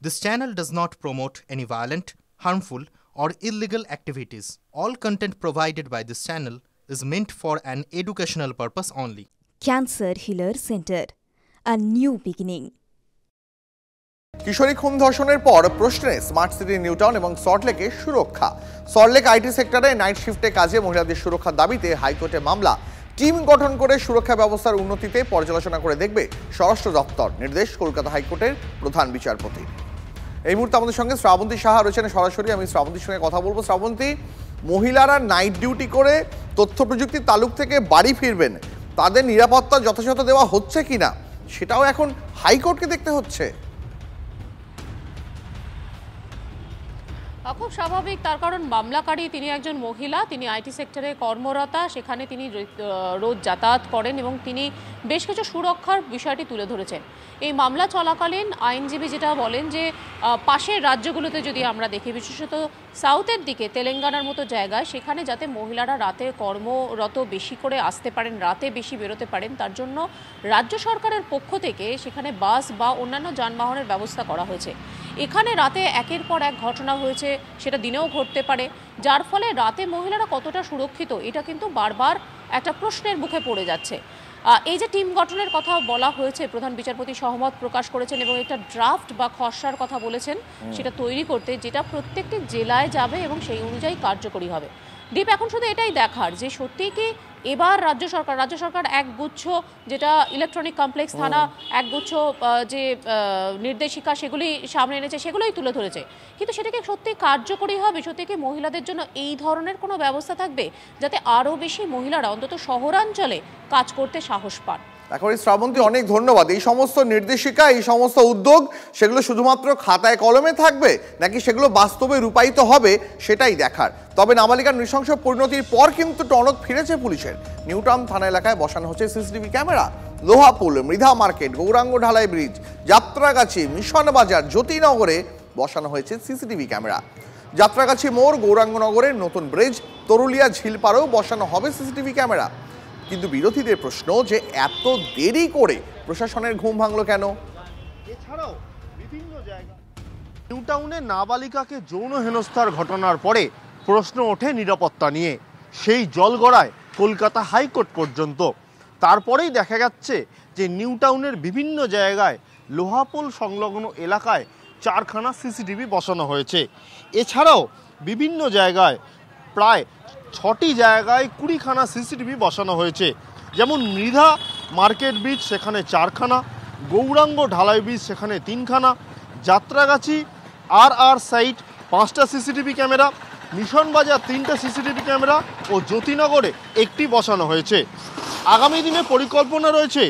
This channel does not promote any violent, harmful, or illegal activities. All content provided by this channel is meant for an educational purpose only. Cancer Healer Center, a new beginning. কিশোরী খুন ধর্ষণের পর প্রশ্নে smart city New Town এবং সল্টলেকে সুরক্ষা। Salt Lake IT সেক্টরে night শিফটে কাজে মহিলাদের সুরক্ষার দাবিতে হাইকোর্টে মামলা। টিম গঠন করে সুরক্ষা ব্যবস্থার উন্নতিতে পর্যালোচনা করে দেখবে স্বরাষ্ট্র দপ্তর, নির্দেশ কলকাতা হাইকোর্টের প্রধান বিচারপতি। এই মুহূর্তে আমাদের সঙ্গে শ্রাবন্তী সাহা রয়েছেন সরাসরি। আমি শ্রাবন্তীর সঙ্গে কথা বলবো। শ্রাবন্তী, মহিলারা নাইট ডিউটি করে তথ্য প্রযুক্তির তালুক থেকে বাড়ি ফিরবেন, তাদের নিরাপত্তা যথাযথ দেওয়া হচ্ছে কিনা সেটাও এখন হাইকোর্টকে দেখতে হচ্ছে। খুব স্বাভাবিক, তার কারণ মামলাকারী তিনি একজন মহিলা, তিনি আইটি সেক্টরে কর্মরতা, সেখানে তিনি রোজ যাতায়াত করেন এবং তিনি বেশ কিছু সুরক্ষার বিষয়টি তুলে ধরেছেন। এই মামলা চলাকালীন আইনজীবী যেটা বলেন যে পাশের রাজ্যগুলোতে যদি আমরা দেখি, বিশেষত সাউথের দিকে তেলেঙ্গানার মতো জায়গায়, সেখানে যাতে মহিলারা রাতে কর্মরত বেশি করে আসতে পারেন, রাতে বেশি বেরোতে পারেন, তার জন্য রাজ্য সরকারের পক্ষ থেকে সেখানে বাস বা অন্যান্য যানবাহনের ব্যবস্থা করা হয়েছে। এখানে রাতে একের পর এক ঘটনা হয়েছে, সেটা দিনেও ঘটতে পারে, যার ফলে রাতে মহিলারা কতটা সুরক্ষিত এটা কিন্তু বারবার একটা প্রশ্নের মুখে পড়ে যাচ্ছে। এই যে টিম গঠনের কথা বলা হয়েছে, প্রধান বিচারপতি সহমত প্রকাশ করেছেন এবং একটা ড্রাফট বা খসড়ার কথা বলেছেন সেটা তৈরি করতে, যেটা প্রত্যেকটি জেলায় যাবে এবং সেই অনুযায়ী কার্যকরী হবে। দীপ, এখন শুধু এটাই দেখার যে সত্যিই কি এবার রাজ্য সরকার একগুচ্ছ, যেটা ইলেকট্রনিক কমপ্লেক্স থানা একগুচ্ছ যে নির্দেশিকা সেগুলি সামনে এনেছে, সেগুলোই তুলে ধরেছে, কিন্তু সেটাকে সত্যি কার্যকরী হবে? সত্যি কি মহিলাদের জন্য এই ধরনের কোনো ব্যবস্থা থাকবে যাতে আরও বেশি মহিলারা অন্তত শহরাঞ্চলে কাজ করতে সাহস পান? এখন শ্রাবন্তী, অনেক ধন্যবাদ। এই সমস্ত নির্দেশিকা, এই সমস্ত উদ্যোগ, সেগুলো শুধুমাত্র খাতায় কলমে থাকবে নাকি সেগুলো বাস্তবে রূপায়িত হবে সেটাই দেখার। তবে নাবালিকার নৃশংস পরিণতির পর কিন্তু টনক ফিরেছে পুলিশের। নিউটাউন থানা এলাকায় বসানো হচ্ছে CCTV camera. Lohapul, Mridha market, Gouranga Dhalai bridge, Jatragachhi, mission বাজার, জ্যোতিনগরে বসানো হয়েছে সিসিটিভি ক্যামেরা। যাত্রাগাছি মোড়, গৌরাঙ্গনগরের নতুন ব্রিজ, তরুলিয়া ঝিলপাড়েও বসানো হবে সিসিটিভি ক্যামেরা। কিন্তু বিরোধীদের প্রশ্ন যে এত দেরি করে প্রশাসনের ঘুম ভাঙলো কেন? এছাড়াও বিভিন্ন জায়গায় নিউটাউনে নাবালিকাকে যৌন হেনস্থার ঘটনার পরে প্রশ্ন ওঠে নিরাপত্তা নিয়ে। সেই জল গড়ায় কলকাতা হাইকোর্ট পর্যন্ত। তারপরেই দেখা যাচ্ছে যে নিউটাউনের বিভিন্ন জায়গায় লোহাপোল সংলগ্ন এলাকায় 4খানা সিসিটিভি বসানো হয়েছে। এছাড়াও বিভিন্ন জায়গায় প্রায় 6টি জায়গায় 20খানা সিসিটিভি বসানো হয়েছে। যেমন মৃধা মার্কেট ব্রিজ, সেখানে 4খানা, গৌরাঙ্গ ঢালাই ব্রিজ, সেখানে 3খানা, যাত্রাগাছি আর সাইট 5টা সিসিটিভি ক্যামেরা, মিশন বাজার 3টা সিসিটিভি ক্যামেরা ও জ্যোতিনগরে 1টি বসানো হয়েছে। আগামী দিনে পরিকল্পনা রয়েছে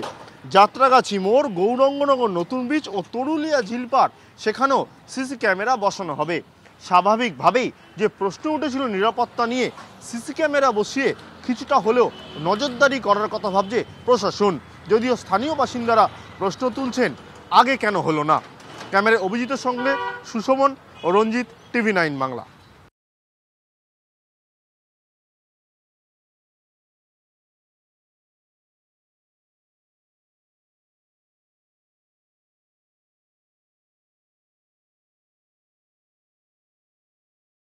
যাত্রাগাছি মোড়, গৌরাঙ্গনগর নতুন ব্রিজ ও তরুলিয়া ঝিলপাড়, সেখানেও সিসি ক্যামেরা বসানো হবে। স্বাভাবিকভাবেই যে প্রশ্ন উঠেছিল নিরাপত্তা নিয়ে, সিসি ক্যামেরা বসিয়ে কিছুটা হলেও নজরদারি করার কথা ভাবছে প্রশাসন। যদিও স্থানীয় বাসিন্দারা প্রশ্ন তুলছেন, আগে কেন হলো না? ক্যামেরায় অভিজিতের সঙ্গে সুশমন ও রঞ্জিত, TV9 বাংলা।